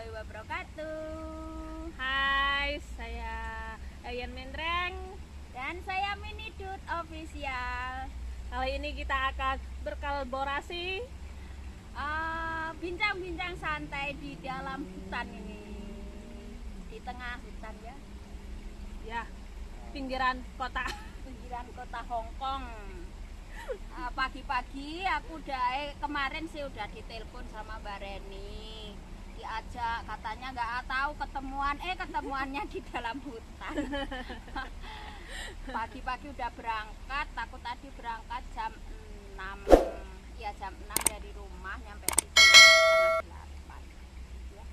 warahmatullahi wabarakatuh. Hai, saya Ayan Mendreng Dan saya Minidut Official. Kali ini kita akan berkolaborasi bincang-bincang santai di dalam hutan ini. Di tengah hutan ya. ya pinggiran kota. Pinggiran kota Hong Kong. Pagi-pagi aku kemarin sih udah ditelepon sama Mbak Reni, diajak, katanya nggak tahu ketemuannya di dalam hutan. Pagi-pagi udah berangkat, aku tadi berangkat jam 6 dari rumah, nyampe di sini setengah 8 ya.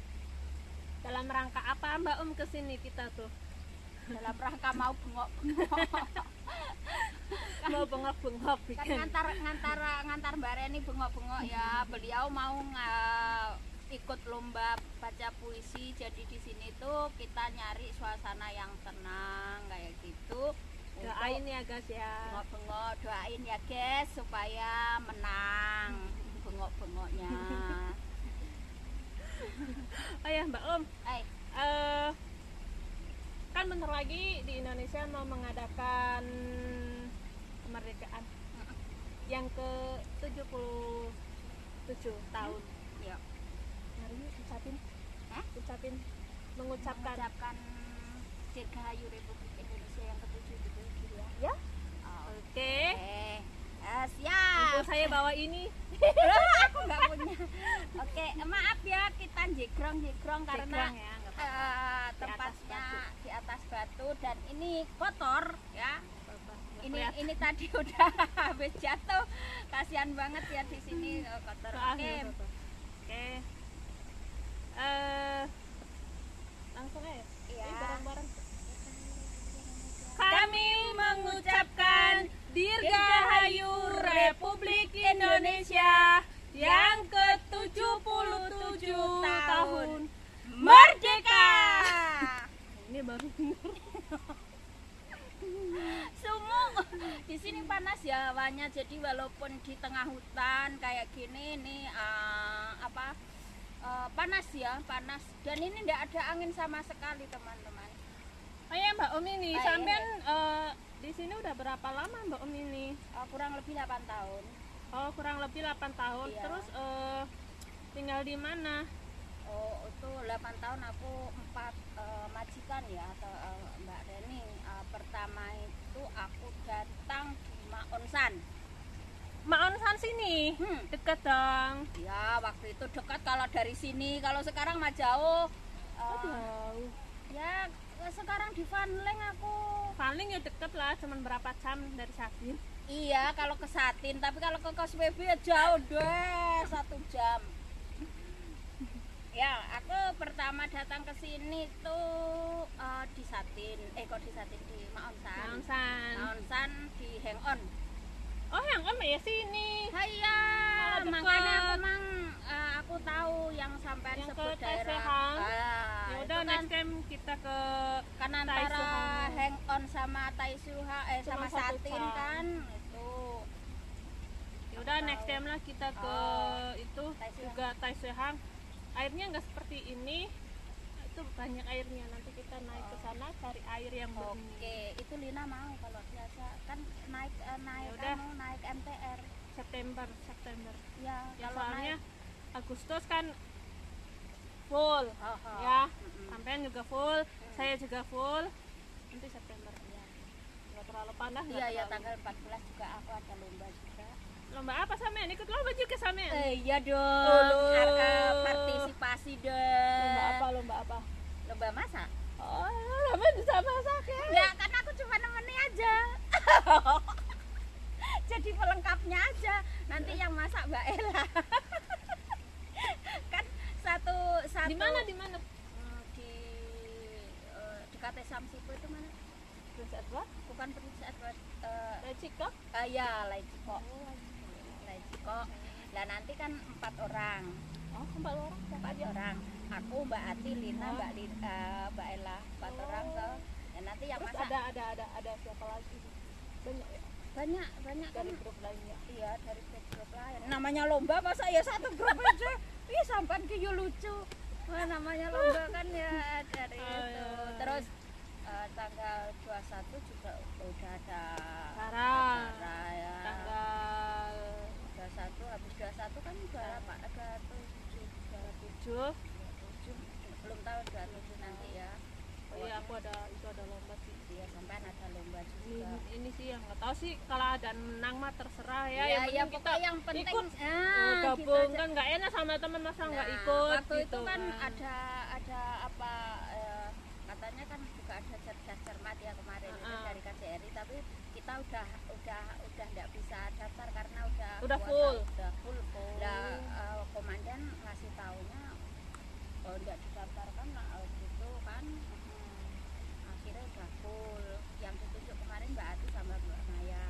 Dalam rangka apa Mbak kesini kita tuh? Dalam rangka mau bengok-bengok. Mau bengok-bengok Kan bikin. ngantar Mbak Reni bengok-bengok ya. Beliau mau ikut lomba baca puisi. Jadi di sini tuh kita nyari suasana yang tenang kayak gitu. Doain ya guys ya. Bengok-bengok, doain ya guys supaya menang bengok-bengoknya. Oh ya Mbak kan bentar lagi di Indonesia mau mengadakan kemerdekaan yang ke-77 tahun. Ya. Hari ini mengucapkan Dirgahayu Republik Indonesia yang ke-7 gitu ya. ya. Oke. Siap. Siap. Saya bawa ini. Aku nggak punya. Oke, maaf ya kita jegrong karena Ya, nggak tempatnya di atas batu dan ini kotor ya. Ini tadi udah habis jatuh, kasihan banget ya di sini kotor. Oke. Langsung aja. Iya. Ini bareng-bareng. Kami mengucapkan Dirgahayu Republik Indonesia yang ke-77 tahun merdeka. Ini baru Sumuk. Di sini panas ya hawanya, jadi walaupun di tengah hutan kayak gini nih panas ya, panas. Dan ini tidak ada angin sama sekali, teman-teman. Oh ya Mbak ini Baik. sampean di sini udah berapa lama Mbak ini? Kurang lebih 8 tahun. Oh, kurang lebih 8 tahun. Iya. Terus tinggal di mana? Oh, itu 8 tahun aku 4 majikan ya atau Mbak Reni. Pertama itu aku datang di Maonsan. Maonsan sini. Deket dong. Ya, waktu itu dekat kalau dari sini, kalau sekarang mah jauh. Jauh. Ya, sekarang di Fanling aku. Paling ya deket lah, cuman berapa jam dari Satin. Iya, kalau ke Satin, tapi kalau ke Koswebi ya jauh deh, 1 jam. Ya, aku pertama datang ke sini tuh di Satin, di Maonsan. Maonsan di Hang On. Oh, yang ya sini. Iya, Oh, dekat. makanya aku tahu yang sampean Yang sebut ke daerah. Taisehang. Ya Itu udah kan next time kita ke kan antara Taisehang. Hang On sama Cuma sama 1 Satin jam. kan itu. Ya udah next time lah kita ke itu Taisehang. juga Taisehang. Airnya nggak seperti ini. Itu banyak airnya. Nanti kita naik ke sana cari air yang bening. Oke, itu Lina mau kalau biasa kan naik Yaudah. naik MTR. September. Ya, Ya kalau soalnya naik Agustus kan full. Ya, sampean juga full, saya juga full. Nanti September ya. Nggak terlalu panas. Iya ya, tanggal 14 juga aku ada lomba juga. Lomba apa sampean? Ikut lomba juga sampean? Iya dong. Loh. Harga partisipasi dong. Lomba apa? Lomba masak. Oh, sampean bisa masak ya? Ya, kan aku cuma nemeni aja. Jadi pelengkapnya aja. Nanti yang masak Mbak Ella. Kan satu Di mana? di dekat Samsipo itu mana? Prince Edward? Bukan Prince Edward. Leciko? Ya, Laiciko. Lah nanti kan 4 orang. Oh, 4 orang. 4 orang. Aku, Mbak Ati, Lina, Mbak Ella. 4 orang tuh. Ya nanti yang Terus masak ada siapa lagi? Banyak ya? banyak kan. Dari grup lainnya. Iya, dari grup lain. Namanya lomba masa ya satu grup aja. Ih, sampean ki yo lucu. Wah, namanya lomba kan ya dari Oh, itu. iya. Terus tanggal 21 juga udah ada Acara ya. tanggal 21 habis 21 kan berapa? Ada 7 belum tahu 27 nanti ya. oh iya aku ada lomba sih. Iya, sampai ada lomba Ini, juga. ini sih yang nggak tahu sih kalau ada menang mah terserah ya. Iya, Yang ya penting pokoknya yang penting ikut gitu gabung aja. kan nggak enak sama teman masa nggak Nah, ikut waktu gitu itu kan ada apa katanya kan juga ada cerdas cermat ya kemarin itu dari KJRI, tapi kita udah nggak bisa daftar karena udah Udah kuota, full. udah full. Lah komandan ngasih taunya nggak didaftarkan lah gitu kan. Akhirnya udah full. Yang ditunjuk kemarin Mbak Ati sama Mbak Maya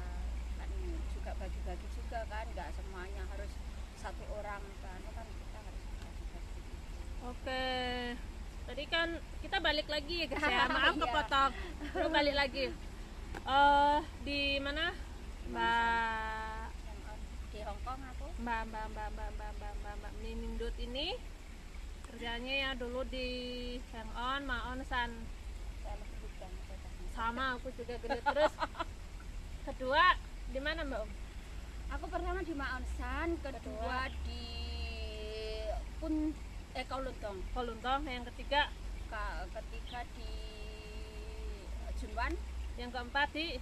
kan juga bagi-bagi juga kan, nggak semuanya harus satu orang kan kita harus bagi-bagi gitu. Oke. Tadi kan kita balik lagi ya guys ya. Maaf Iya. kepotong. Terus balik lagi. Di mana? Mbak Di Hongkong aku Mbak Ninindut ini kerjanya ya dulu di Hang On, Maon San. saya sebutkan Sama aku juga gede. Terus kedua di mana Mbak Om? aku pertama di Maonsan, kedua di Kowloon, Koluntong, yang ketiga, ketiga di Junwan, yang keempat di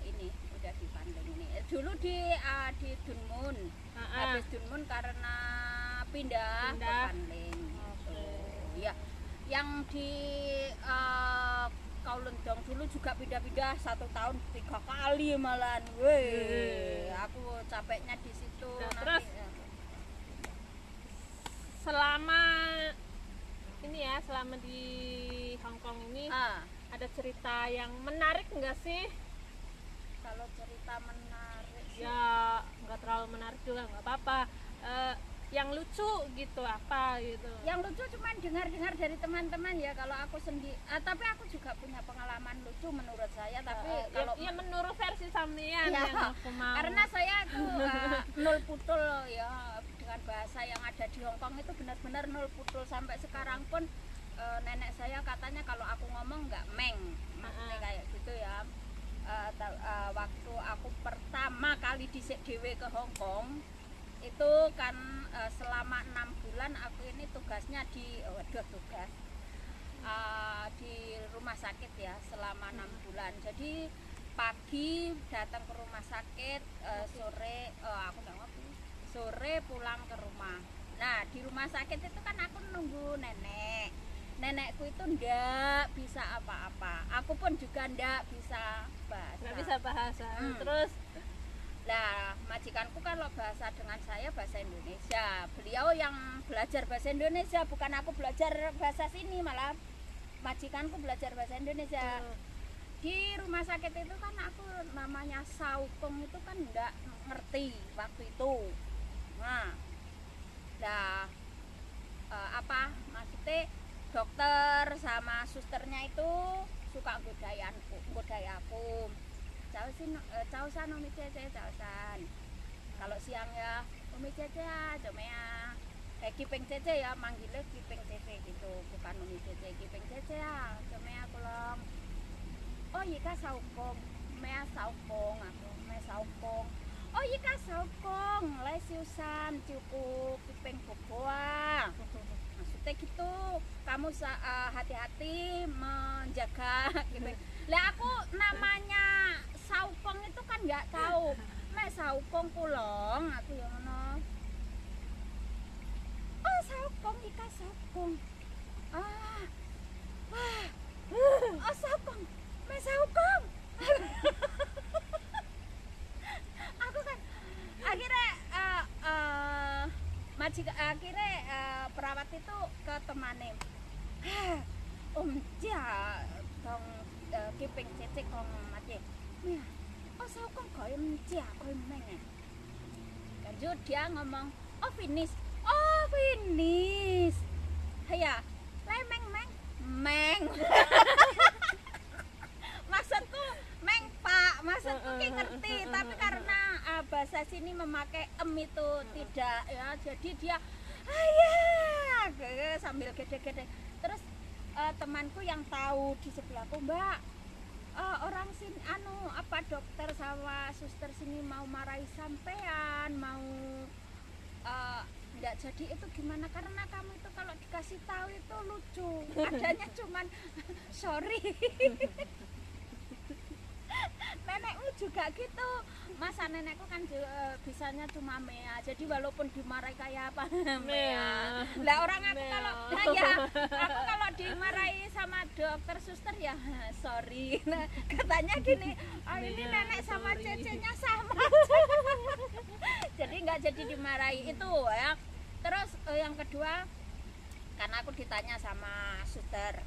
ini udah di Bandung ini. Dulu di Dunmun, habis Dunmun karena pindah ke Pindah. Panling. Oke. Ya, yang di Kowloon dulu juga pindah-pindah 1 tahun 3 kali malahan. Weh, aku capeknya di situ. Nah, Nanti, terus selama ini ya, selama di Hongkong ini ada cerita yang menarik nggak sih? kalau cerita menarik sih, Ya nggak terlalu menarik juga nggak apa-apa. Yang lucu gitu apa gitu? yang lucu cuman dengar-dengar dari teman-teman ya. Kalau aku sendiri, tapi aku juga punya pengalaman lucu menurut saya. Tapi kalau ya menurut versi sampean Ya, yang aku mau. karena saya tuh nol putul ya dengan bahasa yang ada di Hongkong itu benar-benar nol putul. Sampai sekarang pun nenek saya katanya kalau aku ngomong nggak meng, maksudnya kayak gitu ya. Waktu aku pertama kali dhisik dhewe ke Hongkong itu kan selama 6 bulan aku ini tugasnya di tugas di rumah sakit ya selama 6 bulan. Jadi pagi datang ke rumah sakit, sore aku nggak ngopi, sore pulang ke rumah. Nah di rumah sakit itu kan aku nunggu nenekku itu ndak bisa apa-apa, aku pun juga ndak bisa bahasa. Nggak bisa bahasa. Terus Nah, majikanku kalau bahasa dengan saya bahasa Indonesia. Beliau yang belajar bahasa Indonesia, bukan aku belajar bahasa sini, malah majikanku belajar bahasa Indonesia. Di rumah sakit itu kan aku namanya saukong itu kan enggak ngerti waktu itu. Nah, maksudnya dokter sama susternya itu suka godaya aku. Causan Umi Cece, causan. Kalau siang ya Umi Cece cuma ya Kipeng Cece ya, manggilnya Kipeng Cece gitu, bukan Umi Cece. Kipeng Cece ya, cuma ya kulong. Oh iya kak saukong, mea saukong aku, mea saukong. Oh iya kak saukong, lai siusan cukup Kipeng boboa. Maksudnya gitu, kamu hati-hati menjaga Kipeng. Lah aku namanya saukong itu kan nggak tahu. Mek saukong kulong aku yang mana? Oh saukong ika saukong. Oh saukong, mek saukong. Aku kan akhirnya perawat itu ke temannya. Om Cia dong Kipeng Cece kong mati. Oh saukong kau Om Cia kau meng. Lanjut dia ngomong, oh finish. Oh finish. Ya, lai meng. Maksudku meng pak, maksudku ki ngerti, tapi karena bahasa sini memakai itu tidak ya, jadi dia ayah sambil gede-gede. Terus temanku yang tahu di sebelahku, Mbak, orang sini dokter sama suster sini mau marahi sampean, mau enggak jadi itu gimana, karena kamu itu kalau dikasih tahu itu lucu, adanya cuman sorry. Nenekmu juga gitu, masa nenekku kan bisanya cuma mea, jadi walaupun dimarahi kayak apa mea. Lah orang aku kalau aku kalau dimarahi sama dokter suster ya sorry. Nah, katanya gini, ini nenek sama cecenya sama. Jadi nggak jadi dimarahi itu ya. Terus yang kedua, karena aku ditanya sama suster,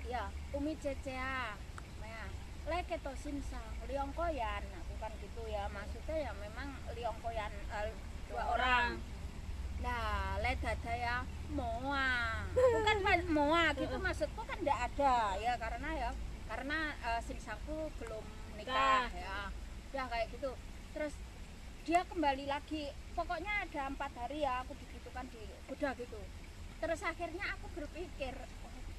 ya Umi Cecea lek keto sinsang liongkoyan, aku kan gitu ya, maksudnya ya memang liongkoyan 2 orang. Nah, le dada ya moa, bukan moa gitu, maksudku kan enggak ada ya, karena sinsangku belum nikah ya, udah kayak gitu. Terus dia kembali lagi, pokoknya ada 4 hari ya aku digitukan di udah gitu. Terus akhirnya aku berpikir,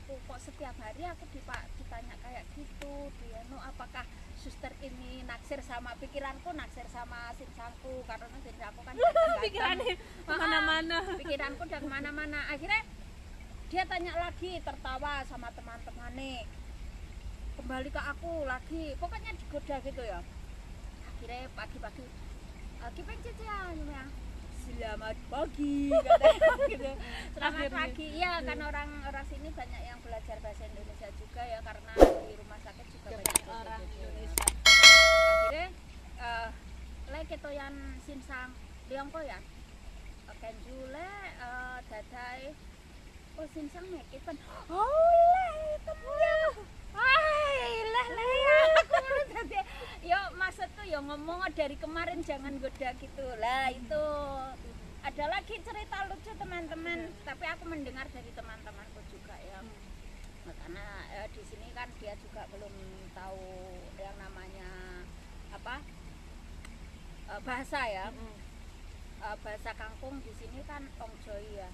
kok setiap hari aku ditanya kayak gitu, dia apakah suster ini naksir sama pikiranku, naksir sama sinsangku, karena sinsangku kan pikirannya kemana-mana, pikiranku udah kemana-mana. Akhirnya dia tanya lagi, tertawa sama teman-temannya, kembali ke aku lagi, pokoknya digoda gitu ya. Akhirnya pagi-pagi Kipeng Cecea ya, selamat pagi katanya gitu. Selamat pagi. Iya, kan orang sini banyak yang belajar bahasa Indonesia juga ya, karena di rumah sakit juga banyak orang Indonesia. Akhirnya lek ketoyan sinsang liongko ya. Kenjule dadai sinsang mekipen. Temnya. Lah ya. Yo maksudku yo ngomong dari kemarin jangan goda gitu lah, itu ada lagi cerita lucu teman-teman, tapi aku mendengar dari teman-temanku juga ya. Karena di sini kan dia juga belum tahu yang namanya apa bahasa ya. Bahasa kangkung di sini kan ongjoi ya.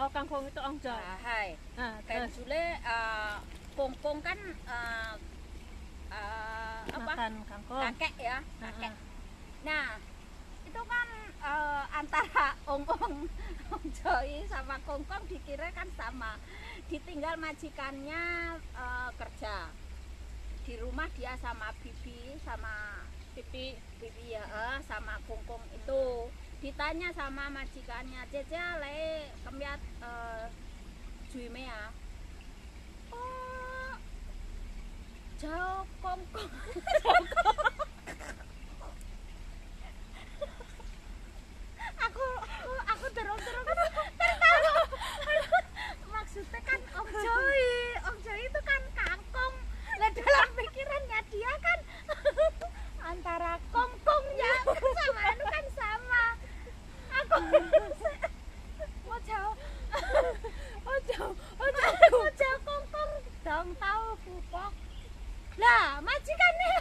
Oh, kangkung itu ongjoi. Hai. Kan jule kongkong kan makan kangkung, kakek ya, kakek. Nah itu kan antara ongjoi sama kongkong dikira kan sama, ditinggal majikannya kerja di rumah, dia sama bibi ya, sama kongkong itu ditanya sama majikannya, Cecea le kemiat juime ya, jauh kongkong. aku terus tertawa. Maksudnya kan ongjoi itu kan kangkung. Lah dalam pikirannya dia kan antara kongkong ya sama itu kan sama. Aku jauh kongkong dong tahu pupok. Lah majikannya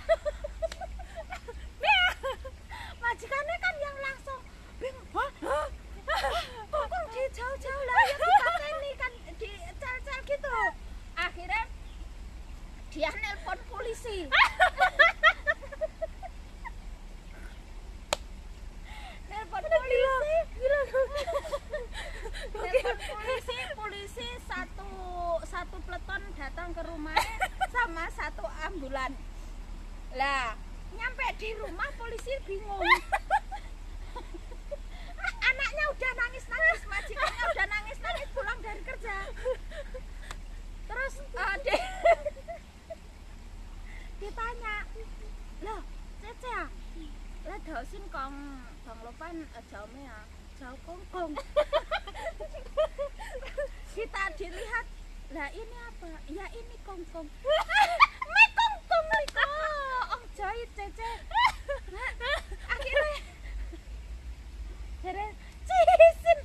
majikannya kan yang langsung kongkong di jauh-jauh lah ya, dikateni kan di cel-cel gitu. Akhirnya dia nelpon polisi. Polisi satu peleton datang ke rumahnya sama satu ambulan. Lah nyampe di rumah polisi bingung. Anaknya udah nangis, majikannya udah nangis pulang dari kerja. Terus ditanya, loh Cecea, lah dausin kong lupain jauhnya ya, jauh kongkong. Kita dilihat, lah ini apa? Ya ini kongkong. Me kongkong liko, ongjoi Cece. Akhirnya dari cisin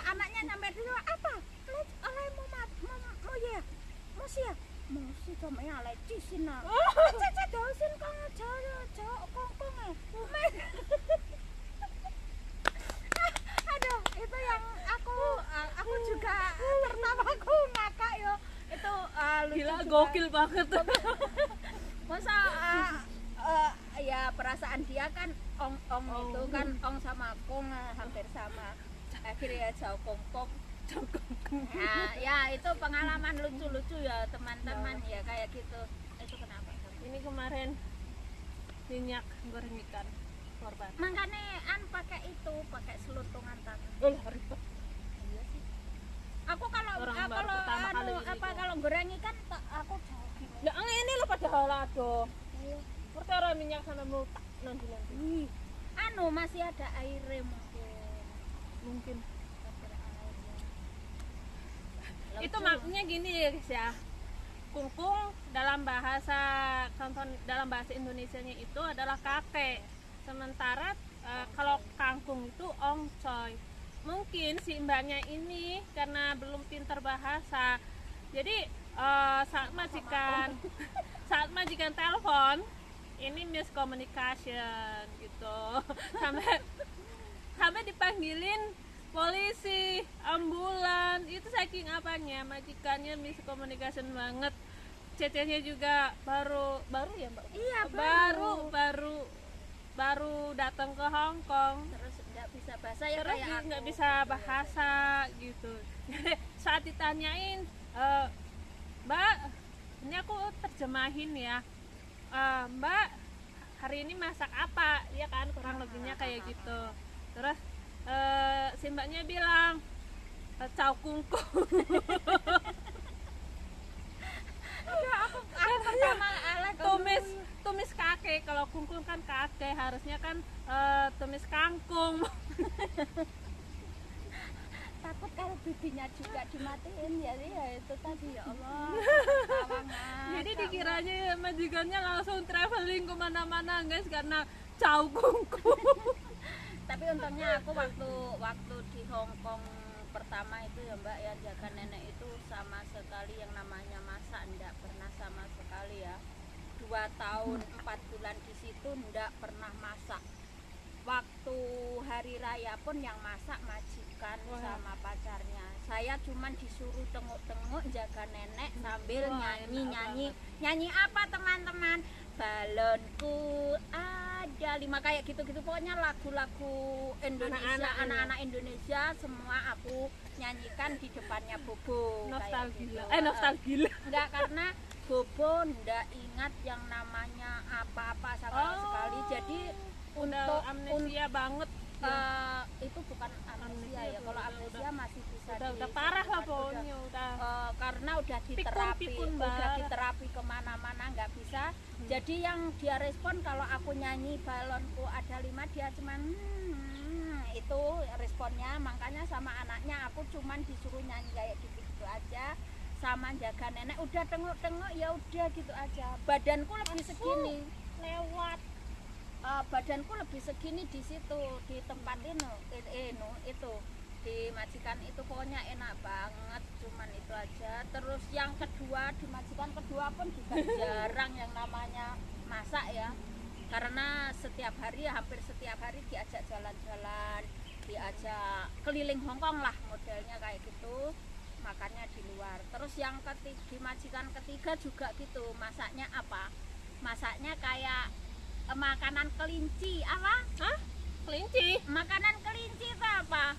anaknya nyampe dulu, apa? Oleh mau ya? Mosi cuma ya oleh cisin nah. Cece dausin kong jauh kongkong ya. Aduh, gokil banget. Masa ya perasaan dia kan ong itu kan ong sama kong hampir sama. Akhirnya jauh kongkong. Nah, ya itu pengalaman lucu-lucu ya teman-teman ya kayak gitu. Itu kenapa? Ini kemarin minyak goreng ikan korban. Makanya pakai itu, pakai selutungan tangan. Ribet. Iya sih. Aku kalau kalau goreng ikan aku jauh. Lah ini lo padahal adoh. Iya. Perkara minyak sana meletak nanti. Masih ada airnya mungkin. Itu maksudnya gini ya guys ya. Kungkung dalam bahasa Indonesianya itu adalah kakek. Sementara kalau kangkung itu ongcoy. Mungkin si mbaknya ini karena belum pintar bahasa. Jadi saat majikan telepon ini miscommunication gitu. Sampai dipanggilin polisi, ambulan, itu saking apanya, majikannya miscommunication banget. CC-nya juga baru ya Mbak? Iya, baru datang ke Hong Kong. Terus nggak bisa bahasa ya, terus kayak nggak bisa bahasa gitu. Jadi saat ditanyain, Mbak, ini aku terjemahin ya, Mbak hari ini masak apa? Iya kan, kurang lebihnya kayak gitu. Terus si mbaknya bilang cau kungkung. aku pertama tumis kakek. Kalau kungkung kan kakek, harusnya kan tumis kangkung. Takut kalau bibinya juga dimatiin ya itu tadi ya Allah. Jadi dikiranya majikannya langsung traveling kemana-mana guys karena cau kungkung. Tapi untungnya aku waktu di Hong Kong pertama itu ya Mbak ya, jaga nenek itu sama sekali yang namanya masak enggak pernah sama sekali ya. 2 tahun 4 bulan di situ enggak pernah masak. Waktu hari raya pun yang masak majikan sama pacarnya. Saya cuman disuruh tengok-tengok jaga nenek sambil nyanyi apa teman-teman? Balonku ada 5 kayak gitu-gitu, pokoknya lagu-lagu Indonesia, anak-anak Indonesia semua aku nyanyikan di depannya Bobo. Nostalgia. Gitu. Nostalgia. Enggak, karena Bobo enggak ingat yang namanya apa-apa sama sekali. Jadi untuk amnesia banget. Itu bukan amnesia ya. Kalau amnesia masih bisa udah parah lah pokoknya udah. Karena udah diterapi kemana-mana nggak bisa. Jadi yang dia respon kalau aku nyanyi balonku ada 5, dia cuman itu responnya. Makanya sama anaknya aku cuman disuruh nyanyi kayak gitu aja, sama jaga nenek udah tengok-tengok ya udah gitu aja. Badanku lebih segini lewat badanku lebih segini di situ, di tempat itu di majikan itu pokoknya enak banget, cuman itu aja. Terus yang kedua, di majikan kedua pun juga jarang yang namanya masak ya, karena hampir setiap hari diajak jalan-jalan, diajak keliling Hongkong lah modelnya kayak gitu, makannya di luar. Terus yang di majikan ketiga juga gitu, masaknya apa? Masaknya kayak makanan kelinci apa? Hah? Kelinci? Makanan kelinci itu apa?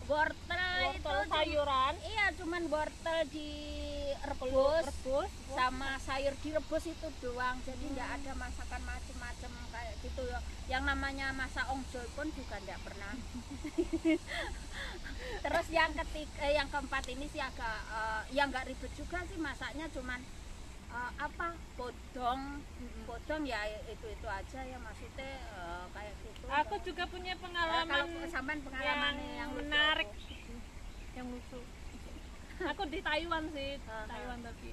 Wortel itu sayuran. Iya, cuman wortel direbus sama sayur direbus itu doang. Jadi nggak ada masakan macem-macem kayak gitu ya. Yang namanya masak ongjoy pun juga nggak pernah. Terus yang keempat ini sih agak yang nggak ribet juga sih masaknya, cuman bodong ya itu aja ya, maksudnya kayak gitu. Aku juga punya pengalaman yang menarik yang lucu. Aku di Taiwan sih, Taiwan, tapi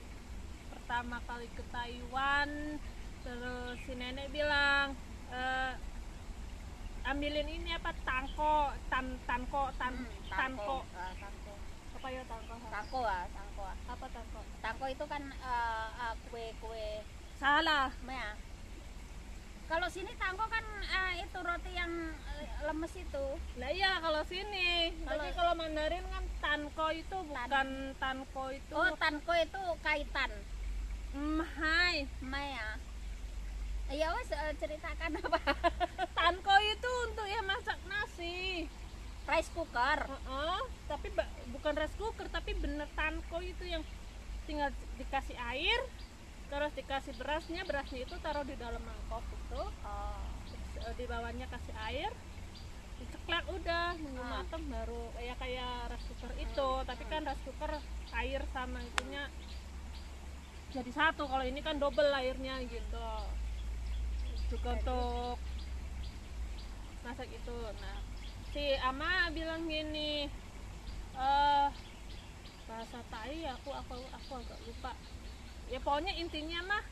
pertama kali ke Taiwan, terus si nenek bilang ambilin ini apa, tanko apa ya tangko apa tangko? Tangko itu kan kue salah ya. Kalau sini tangko kan itu roti yang lemes itu. Lah iya kalau sini. Tapi kalau Mandarin kan tanko itu bukan tanko itu. Oh, tanko itu kaitan. Hai, Maya. Ya wes ceritakan apa? tanko itu untuk ya masak nasi. Rice cooker. Tapi bukan rice cooker, tapi bener tanko itu yang tinggal dikasih air, terus dikasih berasnya itu taruh di dalam mangkok itu. Oh. Terus, di bawahnya kasih air, diceklek udah nunggu mateng baru kayak rice cooker itu. Tapi kan rice cooker air sama itunya jadi satu, kalau ini kan double airnya gitu. Juga untuk masak itu. Nah, si Ama bilang gini, bahasa Thai aku agak lupa. Ya pokoknya intinya mah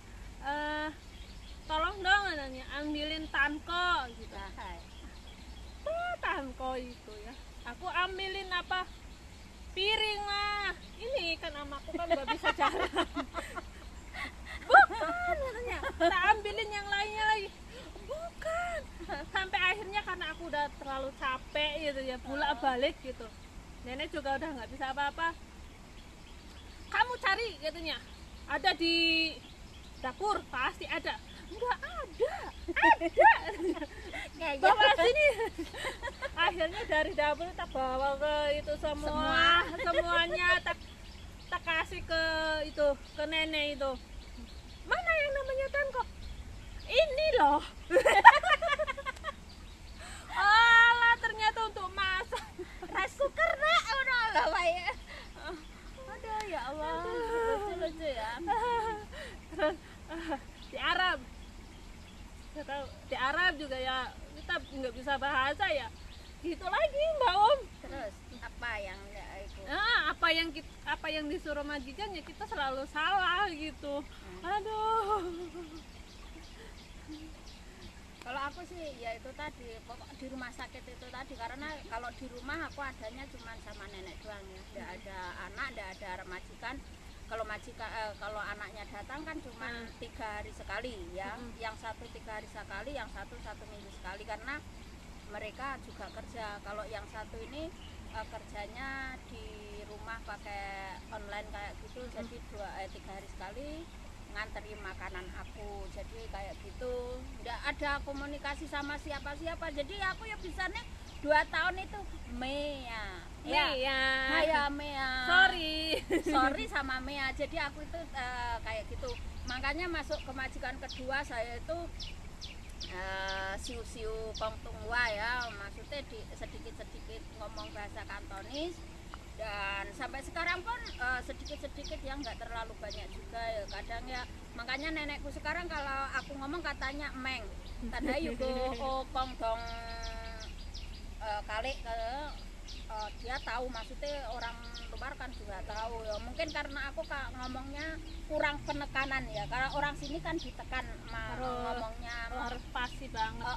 tolong dong katanya ambilin tanko gitu. Tanko itu ya. Aku ambilin apa? Piring lah. Ini kan amaku kan nggak bisa jalan. Bukan katanya. Tak ambilin yang lainnya lagi. Bukan. Sampai akhirnya karena aku udah terlalu capek gitu ya, bolak-balik gitu. Nenek juga udah nggak bisa apa-apa. Kamu cari katanya. Ada di dapur, pasti ada. Enggak ada. Bawa sini. Akhirnya dari dapur tak bawa ke itu semuanya tak kasih ke itu, ke nenek itu. Mana yang namanya tanko? Ini loh. Alah, ternyata untuk masak. Rice cooker nak, udah lah baik. Aduh ya Allah, lucu ya. Terus di Arab, di Arab juga ya kita nggak bisa bahasa ya. Gitu lagi Mbak Om. Terus apa yang enggak itu? Apa yang disuruh majikan ya kita selalu salah gitu. Aduh. Kalau aku sih ya itu tadi, pokok di rumah sakit itu tadi, karena kalau di rumah aku adanya cuma sama nenek doang ya, tidak ada anak, tidak ada majikan. Kalau kalau anaknya datang kan cuma 3 hari sekali ya, yang satu 3 hari sekali, yang satu 1 minggu sekali, karena mereka juga kerja. Kalau yang satu ini kerjanya di rumah pakai online kayak gitu, jadi 3 hari sekali nganteri makanan aku, jadi kayak gitu, nggak ada komunikasi sama siapa-siapa. Jadi aku ya bisanya 2 tahun itu Mea sorry sama Mea. Jadi aku itu kayak gitu, makanya masuk ke majikan kedua saya itu siu-siu kong tungwa ya, maksudnya sedikit-sedikit ngomong bahasa Kantonis. Dan sampai sekarang pun sedikit-sedikit yang nggak terlalu banyak juga ya, kadang ya. Makanya nenekku sekarang kalau aku ngomong katanya meng tanda yugo kong dong kali ke dia tahu, maksudnya orang luar kan juga tahu ya. Mungkin karena aku ngomongnya kurang penekanan ya, karena orang sini kan ditekan ngomongnya, harus pasti banget.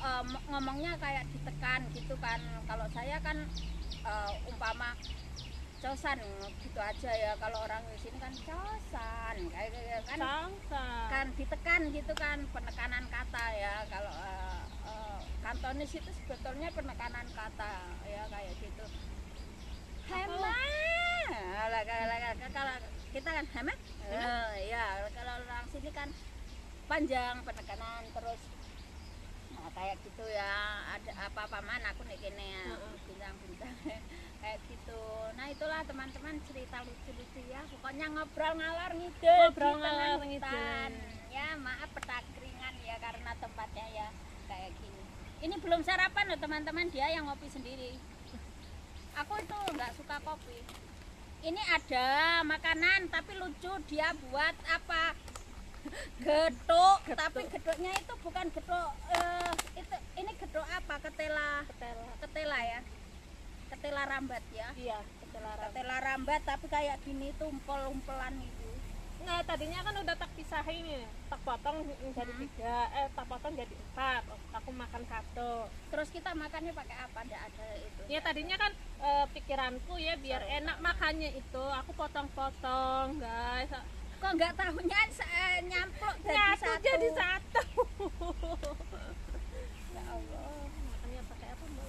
Ngomongnya kayak ditekan gitu kan. Kalau saya kan umpama cosan gitu aja ya, kalau orang di sini kan cosan kayak kan kan ditekan gitu kan, penekanan kata ya. Kalau Kantonis itu sebetulnya penekanan kata ya kayak gitu. Hema kalau kita kan hema ya, kalau orang sini kan panjang penekanan terus kayak gitu ya. Ada apa-apa mana aku nih kene ya, bintang-bintang kayak gitu. Nah itulah teman-teman cerita lucu-lucu ya, pokoknya ngobrol ngalor ngidul ya. Maaf petakringan ya karena tempatnya ya kayak gini. Ini belum sarapan loh teman-teman, dia yang ngopi sendiri. Aku itu nggak suka kopi. Ini ada makanan tapi lucu, dia buat apa, gedok. Tapi gedoknya itu bukan gedok ini gedok apa, ketela ya, ketela rambat ya. Iya, ketela rambat tapi kayak gini tuh umpel-umpelan itu. Nah tadinya kan udah tak pisahin ya, tak potong jadi 3, tak potong jadi 4. Aku makan 1. Terus kita makannya pakai apa? Nggak ada itu ya. Tadinya kan pikiranku ya biar enak makannya itu aku potong-potong guys. Kok nggak tahunya nyamplok jadi satu. Ya Allah, makannya pakai apa Mbak?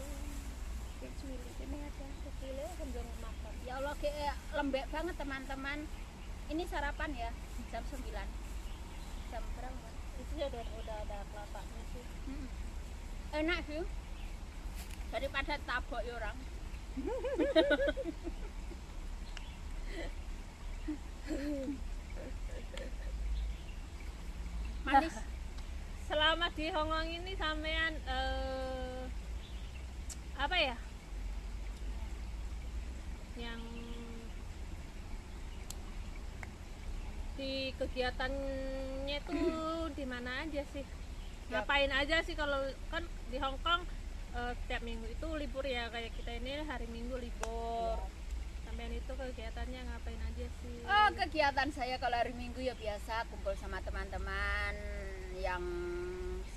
Kecuali ini ada kecil gendong makan. Ya Allah, kayak lembek banget teman-teman. Ini sarapan ya jam 9. jam berapa? Itu ya udah ada kelapanya sih. Enak sih daripada tabok ya orang. Manis. Selama di Hongkong ini sampean apa ya? Yang di kegiatannya tuh di mana aja sih? Ngapain aja sih kalau kan di Hong Kong tiap minggu itu libur ya, kayak kita ini hari Minggu libur. Sampean itu kegiatannya ngapain aja sih? Oh, kegiatan saya kalau hari Minggu ya biasa kumpul sama teman-teman yang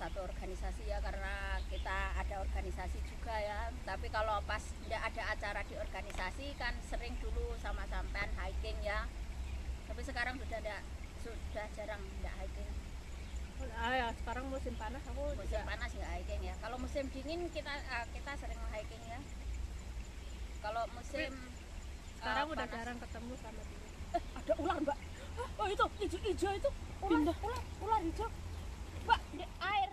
satu organisasi ya, karena kita ada organisasi juga ya. Tapi kalau pas tidak ada acara di organisasi kan sering dulu sama sampean hiking ya. Tapi sekarang sudah jarang tidak hiking. Ya, sekarang musim panas aku Musim panas nggak hiking ya. Kalau musim dingin kita sering hiking ya. Kalau musim sekarang udah panas, jarang ketemu sama dia. ada ular mbak. Oh itu hijau itu ular hijau. Mbak di air